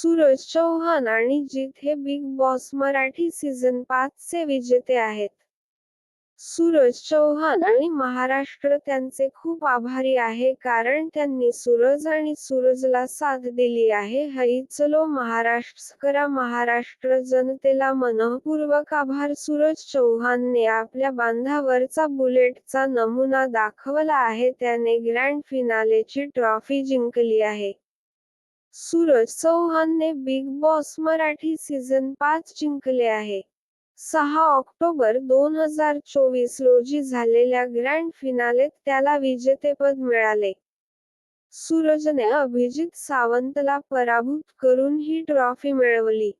सूरज चौहान आणि जीत हे big Boss Marathi season 5 चे विजेते आहेत. सूरज चौहान आणि महाराष्ट्र त्यांचे खूप आभारी आहे कारण त्यांनी सूरज आणि सूरजला साथ दिली आहे. हई चलो महाराष्ट्र करा. महाराष्ट्र जनतेला मनःपूर्वक आभार. सूरज चौहानने आपल्या बांधावरचा बुलेटचा नमुना दाखवला आहे. त्याने ग्रँड फिनालेची ट्रॉफी जिंकली आहे. सूरज चौहानने बिग बॉस मराठी सीझन 5 जिंकले आहे. 6 ऑक्टोबर 2024 रोजी झालेल्या ग्रँड फिनालेत त्याला विजेतेपद मिळाले. सूरजने अभिजित सावंतला पराभूत करून ही ट्रॉफी मिळवली.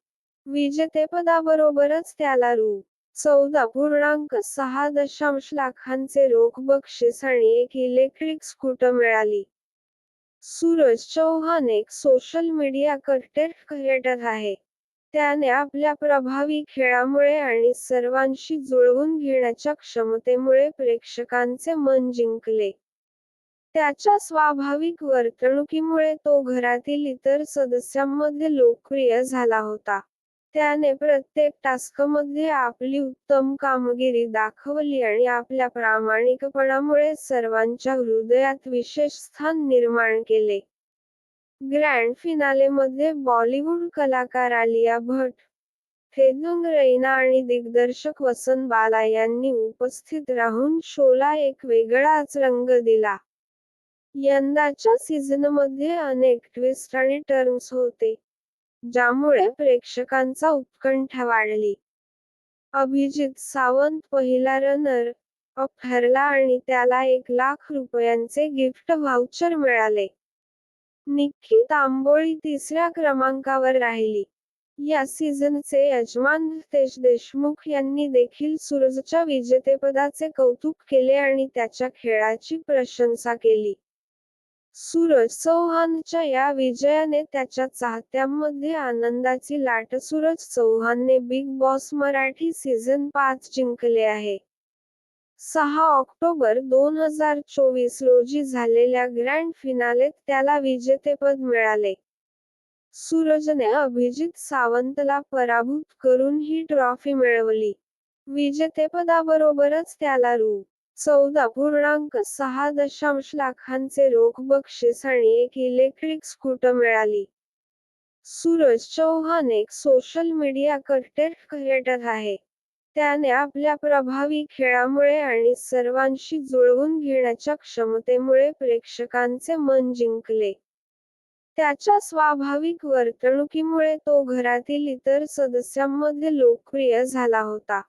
विजेतेपदाबरोबरच त्याला रु. 14.6 लाखांचे रोख बक्षीस आणि एक इलेक्ट्रिक स्कूटर मिळाली. सूरज चौहान एक सोशल मीडिया कंटेंट क्रिएटर आहे. त्याने आपल्या प्रभावी खेळामुळे आणि सर्वांशी जुळवून घेण्याच्या क्षमतेमुळे प्रेक्षकांचे मन जिंकले. त्याच्या स्वाभाविक वर्तणुकीमुळे तो घरातील इतर सदस्यांमध्ये लोकप्रिय झाला होता. त्याने प्रत्येक टास्कमध्ये आपली उत्तम कामगिरी दाखवली आणि आपल्या प्रामाणिकपणामुळे सर्वांच्या हृदयात विशेष स्थान निर्माण केले. ग्रँड फिनालेमध्ये बॉलिवूड कलाकार आलिया भट, फेदुंग रैना आणि दिग्दर्शक वसंत बाला यांनी उपस्थित राहून शोला एक वेगळाच रंग दिला. यंदाच्या सीझनमध्ये अनेक ट्विस्ट आणि टर्न्स होते, ज्यामुळे प्रेक्षकांचा उत्कंठा वाढली. अभिजित सावंत पहिला रनर अप ठरला आणि त्याला ₹1,00,000चे गिफ्ट व्हाउचर मिळाले. निक्की तांबोळी तिसऱ्या क्रमांकावर राहिली. या सीझनचे यजमान रितेश देशमुख यांनी देखील सूरजच्या विजेतेपदाचे कौतुक केले आणि त्याच्या खेळाची प्रशंसा केली. सूरज चौहानच्या या विजयाने त्याच्या चाहत्यांमध्ये आनंदाची लाट. सूरज चौहानने बिग बॉस मराठी सीझन 5 जिंकले आहे. 6 ऑक्टोबर 2024 रोजी झालेल्या ग्रँड फिनालेत त्याला विजेतेपद मिळाले. सूरजने अभिजित सावंतला पराभूत करून ही ट्रॉफी मिळवली. विजेतेपदाबरोबरच त्याला रु. 14.6 लाखांचे रोख बक्षीस आणि एक इलेक्ट्रिक स्कूटर मिळाली. सूरज चौहान एक सोशल मीडिया कंटेंट क्रिएटर आहे. त्याने आपल्या प्रभावी खेळामुळे आणि सर्वांशी जुळवून घेण्याच्या क्षमतेमुळे प्रेक्षकांचे मन जिंकले. त्याच्या स्वाभाविक वर्तणुकीमुळे तो घरातील इतर सदस्यांमध्ये लोकप्रिय झाला होता.